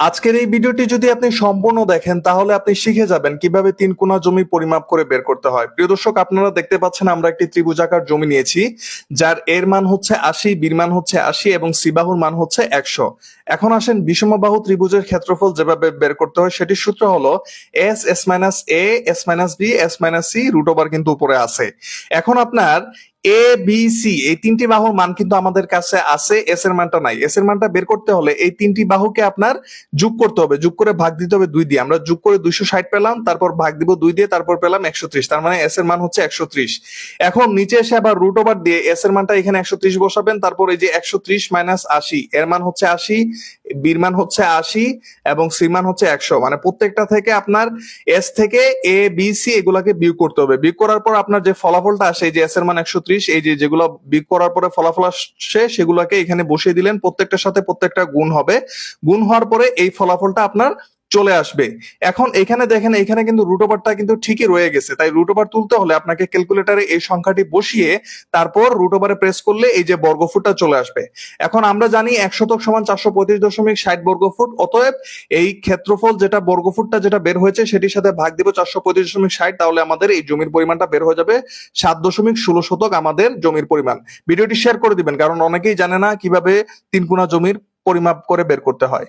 আজকের এই ভিডিওটি যদি আপনি সম্পূর্ণ দেখেন তাহলে আপনি শিখে যাবেন কিভাবে তিন কোণা জমি পরিমাপ করে বের করতে হয়। প্রিয় দর্শক, আপনারা দেখতে পাচ্ছেন আমরা একটি ত্রিভুজাকার জমি নিয়েছি, যার এর মান হচ্ছে 80, বির মান হচ্ছে 80 এবং সি বাহুর মান হচ্ছে 100। এখন আসেন বিষমবাহু ত্রিভুজের ক্ষেত্রফল যেভাবে বের করতে হয় সেটির সূত্র হলো s s minus a s minus b s minus c root over কিন্তু উপরে আছে। এখন আপনার এ বি সি এই তিনটি বাহুর মান কিন্তু আমাদের কাছে আছে, এস এর মানটা নাই। এস এর মানটা বের করতে হলে এই তিনটি বাহুকে আপনার যোগ করতে হবে, যোগ করে ভাগ দিতে হবে 2 দিয়ে। আমরা যোগ করে 260 পেলাম, তারপর ভাগ দিব 2 দিয়ে, তারপর পেলাম 130। তার মানে এস এর মান হচ্ছে 130। এখন নিচে এসে আবার রুট ওভার দিয়ে এস এর মানটা এখানে 130 বসাবেন, তারপর এই যে 130 মাইনাস 80 এর মান হচ্ছে 80, বির মান হচ্ছে 80 এবং সি মান হচ্ছে 100। মানে প্রত্যেকটা থেকে আপনার এস থেকে এ বি সি এগুলাকে বিয়োগ করতে হবে। বিয়োগ করার পর আপনার যে ফলাফলটা আসে, এই যে এস এর মান 130, এই যে যেগুলো বিয়োগ করার পরে ফলাফল আসে সেগুলোকে এখানে বসিয়ে দিলেন, প্রত্যেকটার সাথে প্রত্যেকটা গুণ হবে। গুণ হওয়ার পরে এই ফলাফলটা আপনার চলে আসবে। এখন এখানে দেখেন, এখানে কিন্তু রুট ওভারটা কিন্তু ঠিকই রয়ে গেছে, তাই রুট ওভার তুলতে হলে আপনাকে ক্যালকুলেটরে এই সংখ্যাটি বসিয়ে তারপর রুট ওভারে প্রেস করলে এই যে বর্গফুটটা চলে আসবে। এখন আমরা জানি 1 শতক সমান 435.60 বর্গফুট। অতএব এই ক্ষেত্রফল যেটা বর্গফুটটা যেটা বের হয়েছে সেটির সাথে ভাগ দিব 435.60, তাহলে আমাদের এই জমির পরিমাণটা বের হয়ে যাবে 7.16 শতক আমাদের জমির পরিমাণ। ভিডিওটি শেয়ার করে দিবেন, কারণ অনেকেই জানে না কিভাবে তিন কোণা জমির পরিমাপ করে বের করতে হয়।